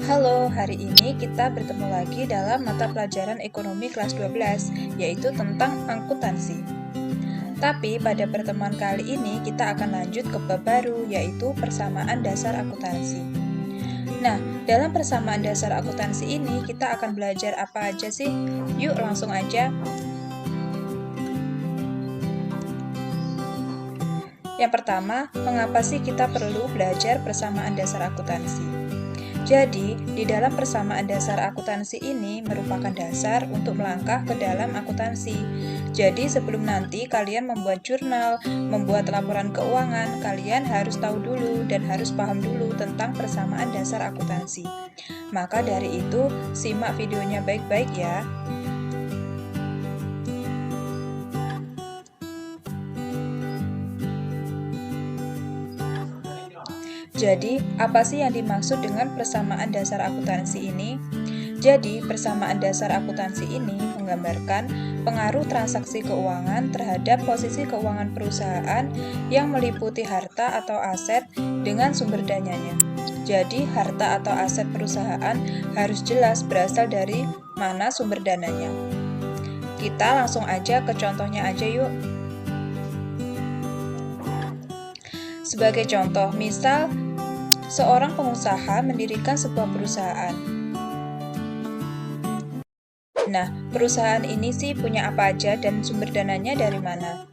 Halo, hari ini kita bertemu lagi dalam mata pelajaran ekonomi kelas 12, yaitu tentang akuntansi. Tapi pada pertemuan kali ini kita akan lanjut ke bab baru, yaitu persamaan dasar akuntansi. Nah, dalam persamaan dasar akuntansi ini kita akan belajar apa aja sih? Yuk langsung aja. Yang pertama, mengapa sih kita perlu belajar persamaan dasar akuntansi? Jadi, di dalam persamaan dasar akuntansi ini merupakan dasar untuk melangkah ke dalam akuntansi. Jadi, sebelum nanti kalian membuat jurnal, membuat laporan keuangan, kalian harus tahu dulu dan harus paham dulu tentang persamaan dasar akuntansi. Maka dari itu, simak videonya baik-baik ya. Jadi, apa sih yang dimaksud dengan persamaan dasar akuntansi ini? Jadi, persamaan dasar akuntansi ini menggambarkan pengaruh transaksi keuangan terhadap posisi keuangan perusahaan yang meliputi harta atau aset dengan sumber dananya. Jadi, harta atau aset perusahaan harus jelas berasal dari mana sumber dananya. Kita langsung aja ke contohnya aja yuk. Sebagai contoh, misal seorang pengusaha mendirikan sebuah perusahaan. Nah, perusahaan ini sih punya apa aja dan sumber dananya dari mana?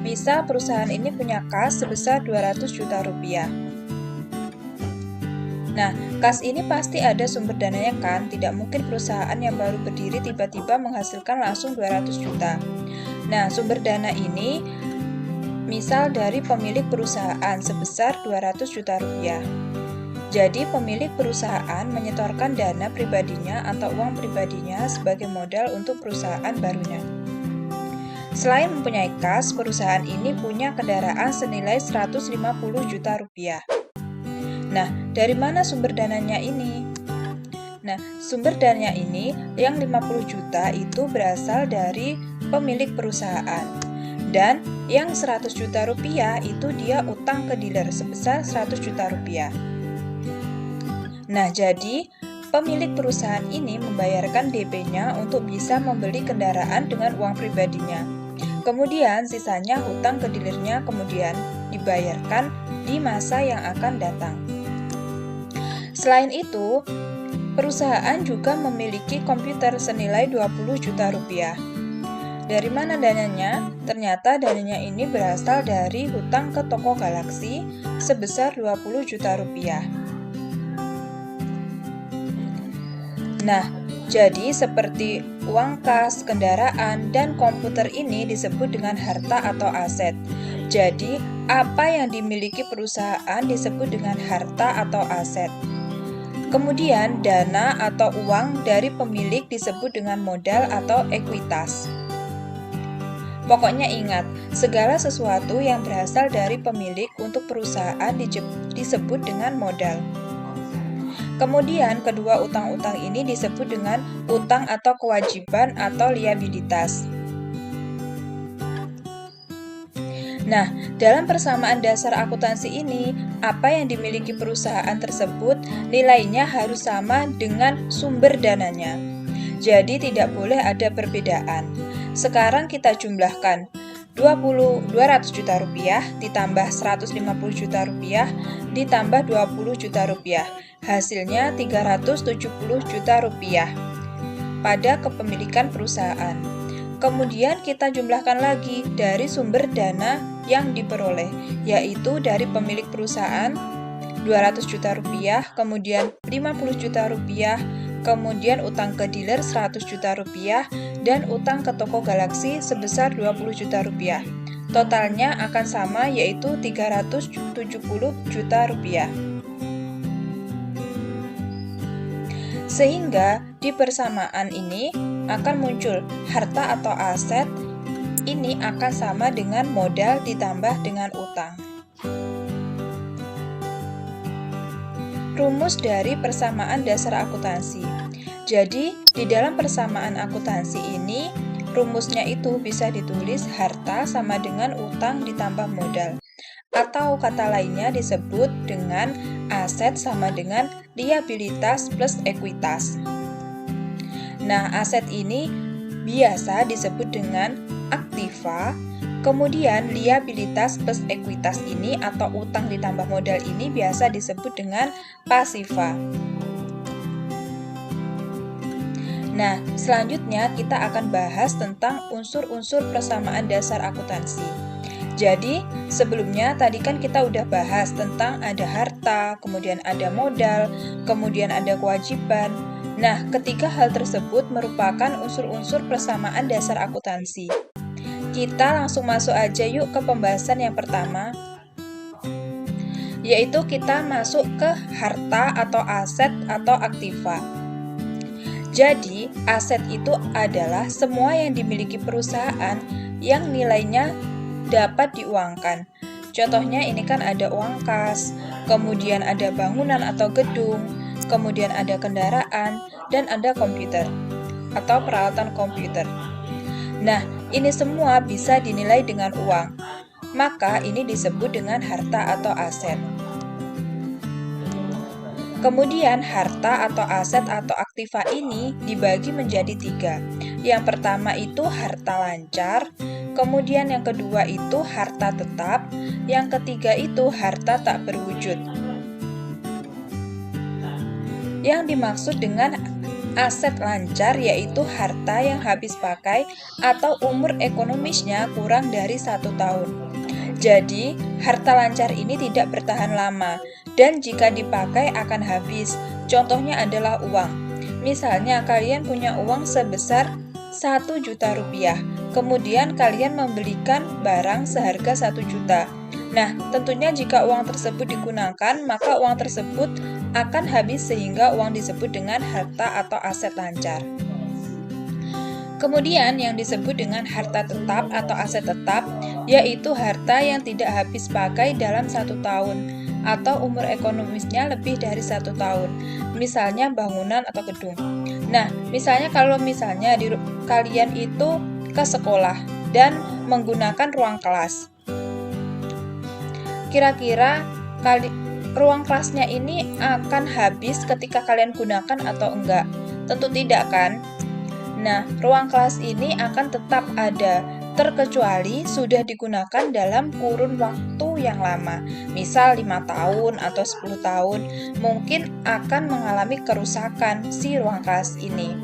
Misal perusahaan ini punya kas sebesar 200 juta rupiah. Nah, kas ini pasti ada sumber dananya kan? Tidak mungkin perusahaan yang baru berdiri tiba-tiba menghasilkan langsung 200 juta. Nah, sumber dana ini misal dari pemilik perusahaan sebesar 200 juta rupiah. Jadi pemilik perusahaan menyetorkan dana pribadinya atau uang pribadinya sebagai modal untuk perusahaan barunya. Selain mempunyai kas, perusahaan ini punya kendaraan senilai 150 juta rupiah. Nah, dari mana sumber dananya ini? Nah, sumber dananya ini yang 50 juta itu berasal dari pemilik perusahaan. Dan yang 100 juta rupiah itu dia utang ke dealer sebesar 100 juta rupiah. Nah, jadi pemilik perusahaan ini membayarkan DP-nya untuk bisa membeli kendaraan dengan uang pribadinya. Kemudian sisanya hutang ke dealernya kemudian dibayarkan di masa yang akan datang. Selain itu, perusahaan juga memiliki komputer senilai 20 juta rupiah. Dari mana dananya? Ternyata dananya ini berasal dari hutang ke toko Galaxy sebesar 20 juta rupiah. Nah, jadi seperti uang kas, kendaraan, dan komputer ini disebut dengan harta atau aset. Jadi, apa yang dimiliki perusahaan disebut dengan harta atau aset. Kemudian, dana atau uang dari pemilik disebut dengan modal atau ekuitas. Pokoknya ingat, segala sesuatu yang berasal dari pemilik untuk perusahaan disebut dengan modal. Kemudian, kedua utang-utang ini disebut dengan utang atau kewajiban atau liabilitas. Nah, dalam persamaan dasar akuntansi ini, apa yang dimiliki perusahaan tersebut nilainya harus sama dengan sumber dananya. Jadi tidak boleh ada perbedaan. Sekarang kita jumlahkan 200 juta rupiah ditambah 150 juta rupiah ditambah 20 juta rupiah. Hasilnya 370 juta rupiah pada kepemilikan perusahaan. Kemudian kita jumlahkan lagi dari sumber dana yang diperoleh, yaitu dari pemilik perusahaan 200 juta rupiah, kemudian 50 juta rupiah, kemudian utang ke dealer 100 juta rupiah, dan utang ke toko Galaxy sebesar 20 juta rupiah. Totalnya akan sama yaitu 370 juta rupiah. Sehingga di persamaan ini akan muncul harta atau aset ini akan sama dengan modal ditambah dengan utang. Rumus dari persamaan dasar akuntansi. Jadi, di dalam persamaan akuntansi ini, rumusnya itu bisa ditulis harta sama dengan utang ditambah modal. atau kata lainnya disebut dengan aset sama dengan liabilitas plus ekuitas. Nah, aset ini biasa disebut dengan aktiva, kemudian liabilitas plus ekuitas ini atau utang ditambah modal ini biasa disebut dengan pasiva. Nah, selanjutnya kita akan bahas tentang unsur-unsur persamaan dasar akuntansi. Jadi, sebelumnya tadi kan kita udah bahas tentang ada harta, kemudian ada modal, kemudian ada kewajiban. Nah, ketiga hal tersebut merupakan unsur-unsur persamaan dasar akuntansi. Kita langsung masuk aja yuk ke pembahasan yang pertama, yaitu kita masuk ke harta atau aset atau aktiva. Jadi, aset itu adalah semua yang dimiliki perusahaan yang nilainya dapat diuangkan. Contohnya ini kan ada uang kas, kemudian ada bangunan atau gedung, kemudian ada kendaraan, dan ada komputer atau peralatan komputer. Nah, ini semua bisa dinilai dengan uang. Maka ini disebut dengan harta atau aset. Kemudian harta atau aset atau aktiva ini dibagi menjadi 3. Yang pertama itu harta lancar, kemudian yang kedua itu harta tetap, yang ketiga itu harta tak berwujud. Yang dimaksud dengan aset lancar yaitu harta yang habis pakai atau umur ekonomisnya kurang dari 1 tahun. Jadi, harta lancar ini tidak bertahan lama dan jika dipakai akan habis. Contohnya adalah uang. Misalnya kalian punya uang sebesar 1 juta rupiah, kemudian kalian membelikan barang seharga 1 juta. Nah, tentunya jika uang tersebut digunakan, maka uang tersebut akan habis sehingga uang disebut dengan harta atau aset lancar. Kemudian yang disebut dengan harta tetap atau aset tetap, yaitu harta yang tidak habis pakai dalam 1 tahun atau umur ekonomisnya lebih dari 1 tahun, misalnya bangunan atau gedung. Nah, misalnya kalau kalian itu ke sekolah dan menggunakan ruang kelas. Kira-kira ruang kelasnya ini akan habis ketika kalian gunakan atau enggak? Tentu tidak kan? Nah, ruang kelas ini akan tetap ada, terkecuali sudah digunakan dalam kurun waktu yang lama, misal 5 tahun atau 10 tahun, mungkin akan mengalami kerusakan si ruang kelas ini.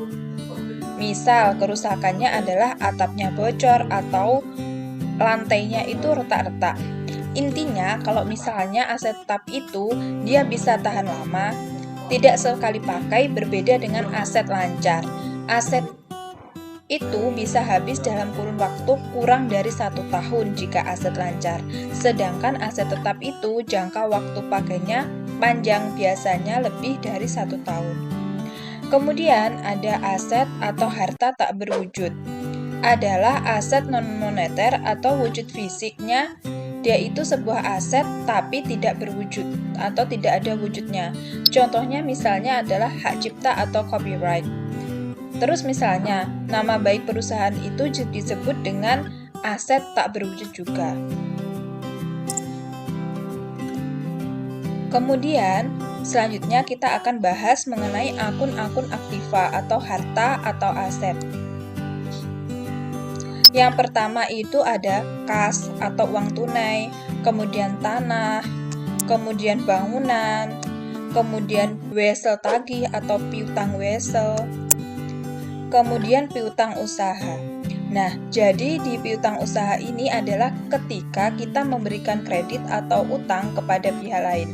Misal, kerusakannya adalah atapnya bocor atau lantainya itu retak-retak. Intinya, kalau misalnya aset tetap itu dia bisa tahan lama, tidak sekali pakai, berbeda dengan aset lancar. Aset itu bisa habis dalam kurun waktu kurang dari 1 tahun jika aset lancar. Sedangkan aset tetap itu jangka waktu pakainya panjang, biasanya lebih dari 1 tahun. Kemudian ada aset atau harta tak berwujud. Adalah aset non-moneter atau wujud fisiknya dia itu sebuah aset tapi tidak berwujud atau tidak ada wujudnya. Contohnya misalnya adalah hak cipta atau copyright. Terus misalnya, nama baik perusahaan itu disebut dengan aset tak berwujud juga. Kemudian, selanjutnya kita akan bahas mengenai akun-akun aktiva atau harta atau aset. Yang pertama itu ada kas atau uang tunai, kemudian tanah, kemudian bangunan, kemudian wesel tagih atau piutang wesel, kemudian piutang usaha. Nah, jadi di piutang usaha ini adalah ketika kita memberikan kredit atau utang kepada pihak lain.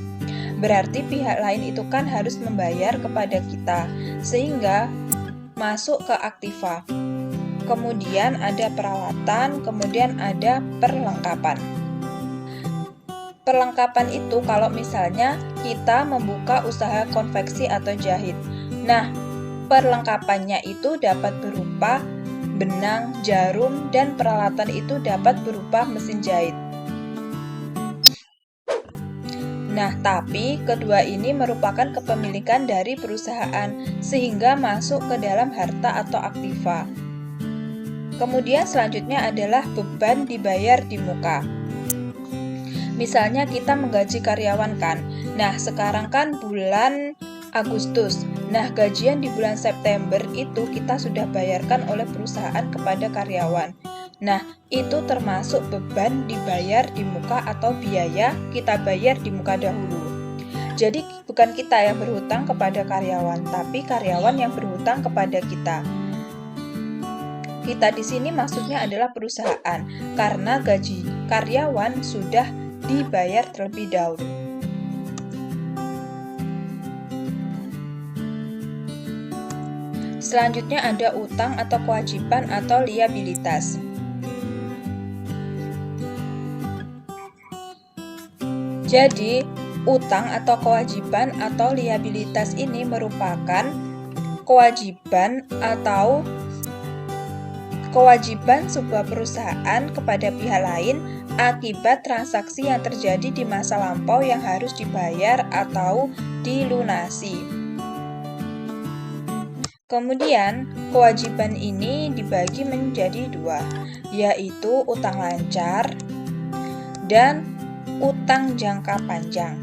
Berarti pihak lain itu kan harus membayar kepada kita, sehingga masuk ke aktiva. Kemudian ada peralatan, kemudian ada perlengkapan. Perlengkapan itu kalau misalnya kita membuka usaha konveksi atau jahit. Nah, perlengkapannya itu dapat berupa benang, jarum, dan peralatan itu dapat berupa mesin jahit. Nah, tapi kedua ini merupakan kepemilikan dari perusahaan sehingga masuk ke dalam harta atau aktiva. Kemudian selanjutnya adalah beban dibayar di muka. Misalnya kita menggaji karyawan kan. Nah, sekarang kan bulan Agustus. Nah, gajian di bulan September itu kita sudah bayarkan oleh perusahaan kepada karyawan. Nah, itu termasuk beban dibayar di muka atau biaya kita bayar di muka dahulu. Jadi bukan kita yang berhutang kepada karyawan, tapi karyawan yang berhutang kepada kita. Kita di sini maksudnya adalah perusahaan, karena gaji karyawan sudah dibayar terlebih dahulu. Selanjutnya ada utang atau kewajiban atau liabilitas. Jadi, utang atau kewajiban atau liabilitas ini merupakan kewajiban atau kewajiban sebuah perusahaan kepada pihak lain akibat transaksi yang terjadi di masa lampau yang harus dibayar atau dilunasi. Kemudian, kewajiban ini dibagi menjadi dua, yaitu utang lancar dan utang jangka panjang.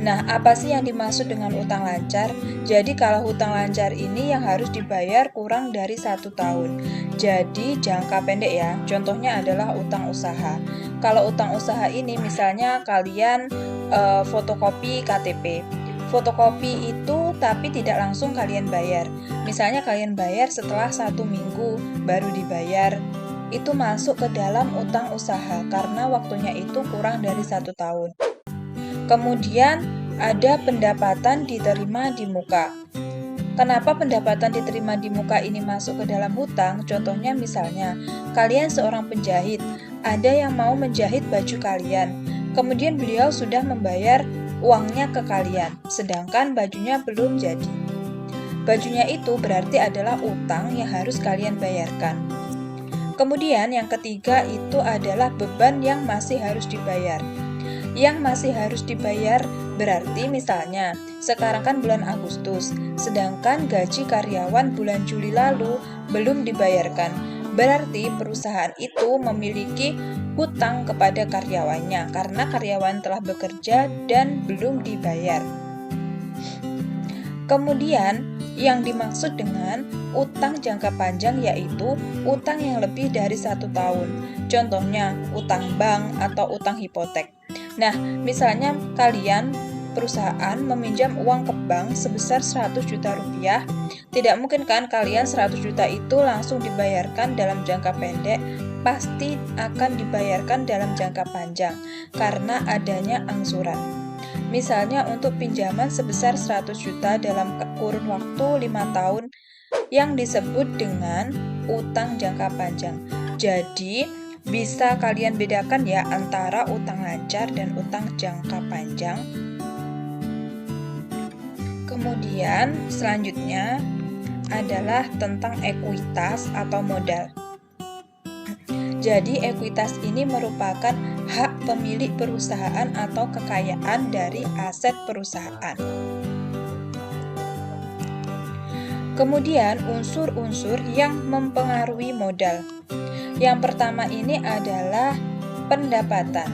Nah, apa sih yang dimaksud dengan utang lancar? Jadi kalau hutang lancar ini yang harus dibayar kurang dari 1 tahun. Jadi jangka pendek ya, contohnya adalah utang usaha. Kalau utang usaha ini misalnya kalian fotokopi KTP. Fotokopi itu tapi tidak langsung kalian bayar. Misalnya kalian bayar setelah 1 minggu baru dibayar. Itu masuk ke dalam utang usaha karena waktunya itu kurang dari 1 tahun. Kemudian ada pendapatan diterima di muka. Kenapa pendapatan diterima di muka ini masuk ke dalam hutang? Contohnya misalnya, kalian seorang penjahit, ada yang mau menjahit baju kalian. Kemudian beliau sudah membayar uangnya ke kalian, sedangkan bajunya belum jadi. Bajunya itu berarti adalah utang yang harus kalian bayarkan. Kemudian yang ketiga itu adalah beban yang masih harus dibayar. Yang masih harus dibayar berarti misalnya sekarang kan bulan Agustus, sedangkan gaji karyawan bulan Juli lalu belum dibayarkan. Berarti perusahaan itu memiliki hutang kepada karyawannya karena karyawan telah bekerja dan belum dibayar. Kemudian yang dimaksud dengan utang jangka panjang yaitu utang yang lebih dari 1 tahun. Contohnya utang bank atau utang hipotek. Nah, misalnya kalian perusahaan meminjam uang ke bank sebesar 100 juta rupiah. Tidak mungkin kan kalian 100 juta itu langsung dibayarkan dalam jangka pendek, pasti akan dibayarkan dalam jangka panjang karena adanya angsuran. Misalnya untuk pinjaman sebesar 100 juta dalam kurun waktu 5 tahun yang disebut dengan utang jangka panjang. Jadi, bisa kalian bedakan ya antara utang lancar dan utang jangka panjang. Kemudian selanjutnya adalah tentang ekuitas atau modal. Jadi ekuitas ini merupakan hak pemilik perusahaan atau kekayaan dari aset perusahaan. Kemudian unsur-unsur yang mempengaruhi modal. Yang pertama ini adalah pendapatan.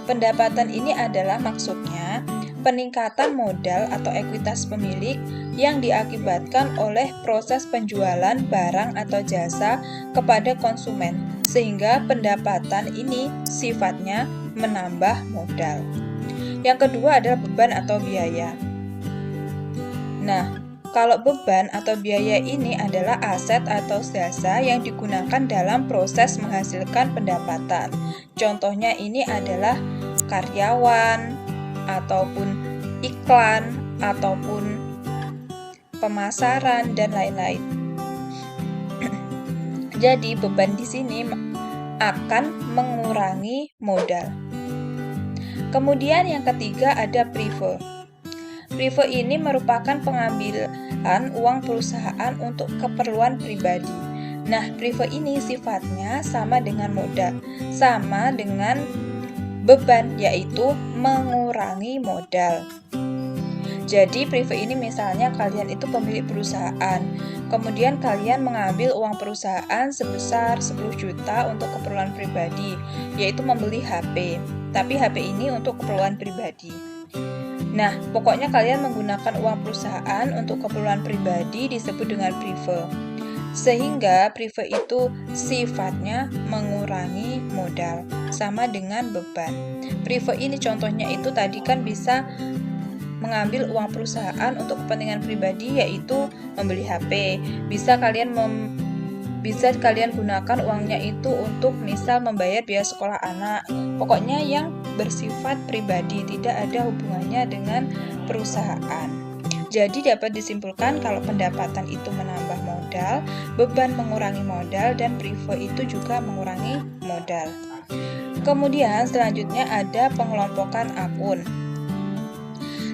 Pendapatan ini adalah maksudnya peningkatan modal atau ekuitas pemilik yang diakibatkan oleh proses penjualan barang atau jasa kepada konsumen, sehingga pendapatan ini sifatnya menambah modal. Yang kedua adalah beban atau biaya. Nah, kalau beban atau biaya ini adalah aset atau jasa yang digunakan dalam proses menghasilkan pendapatan. Contohnya ini adalah karyawan, ataupun iklan, ataupun pemasaran, dan lain-lain. Jadi beban di sini akan mengurangi modal. Kemudian yang ketiga ada prive. Prive ini merupakan pengambilan uang perusahaan untuk keperluan pribadi. Nah, prive ini sifatnya sama dengan modal, sama dengan beban, yaitu mengurangi modal. Jadi prive ini misalnya kalian itu pemilik perusahaan, kemudian kalian mengambil uang perusahaan sebesar 10 juta untuk keperluan pribadi, yaitu membeli HP. Tapi HP ini untuk keperluan pribadi. Nah, pokoknya kalian menggunakan uang perusahaan untuk keperluan pribadi disebut dengan prive. Sehingga prive itu sifatnya mengurangi modal, sama dengan beban. Prive ini contohnya itu tadi kan bisa mengambil uang perusahaan untuk kepentingan pribadi, yaitu membeli HP. Bisa kalian gunakan uangnya itu untuk misal membayar biaya sekolah anak. Pokoknya yang bersifat pribadi, tidak ada hubungannya dengan perusahaan. Jadi dapat disimpulkan kalau pendapatan itu menambah modal, beban mengurangi modal, dan prive itu juga mengurangi modal. Kemudian selanjutnya ada pengelompokan akun.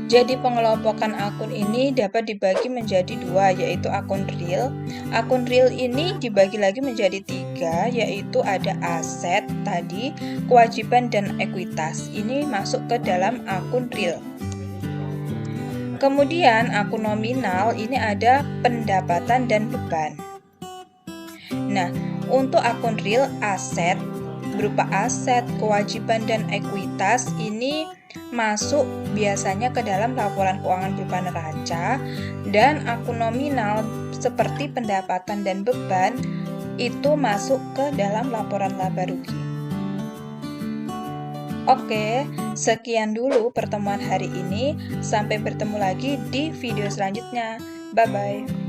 Jadi pengelompokan akun ini dapat dibagi menjadi dua, yaitu akun real. Akun real ini dibagi lagi menjadi tiga, yaitu ada aset tadi, kewajiban, dan ekuitas. Ini masuk ke dalam akun real. Kemudian akun nominal ini ada pendapatan dan beban. Nah, untuk akun real aset berupa aset, kewajiban, dan ekuitas ini masuk biasanya ke dalam laporan keuangan berupa neraca, dan akun nominal seperti pendapatan dan beban itu masuk ke dalam laporan laba rugi. Oke, sekian dulu pertemuan hari ini. Sampai bertemu lagi di video selanjutnya. Bye-bye.